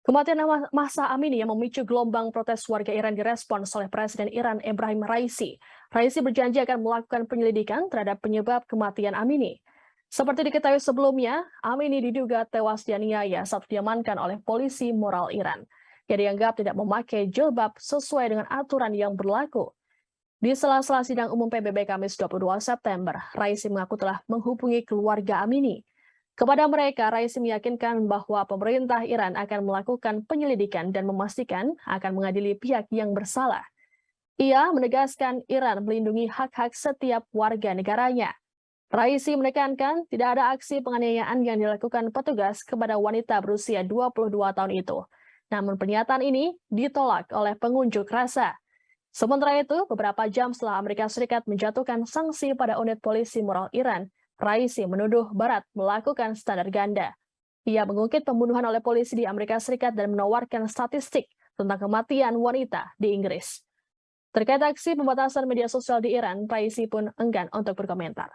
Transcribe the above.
Kematian Mahsa Amini yang memicu gelombang protes warga Iran direspons oleh Presiden Iran Ebrahim Raisi. Raisi berjanji akan melakukan penyelidikan terhadap penyebab kematian Amini. Seperti diketahui sebelumnya, Amini diduga tewas dianiaya saat diamankan oleh polisi moral Iran. Ia dianggap tidak memakai jilbab sesuai dengan aturan yang berlaku. Di sela-sela sidang umum PBB Kamis 22 September, Raisi mengaku telah menghubungi keluarga Amini. Kepada mereka, Raisi meyakinkan bahwa pemerintah Iran akan melakukan penyelidikan dan memastikan akan mengadili pihak yang bersalah. Ia menegaskan Iran melindungi hak-hak setiap warga negaranya. Raisi menekankan tidak ada aksi penganiayaan yang dilakukan petugas kepada wanita berusia 22 tahun itu. Namun pernyataan ini ditolak oleh pengunjuk rasa. Sementara itu, beberapa jam setelah Amerika Serikat menjatuhkan sanksi pada unit polisi moral Iran, Raisi menuduh Barat melakukan standar ganda. Ia mengungkit pembunuhan oleh polisi di Amerika Serikat dan menawarkan statistik tentang kematian wanita di Inggris. Terkait aksi pembatasan media sosial di Iran, Raisi pun enggan untuk berkomentar.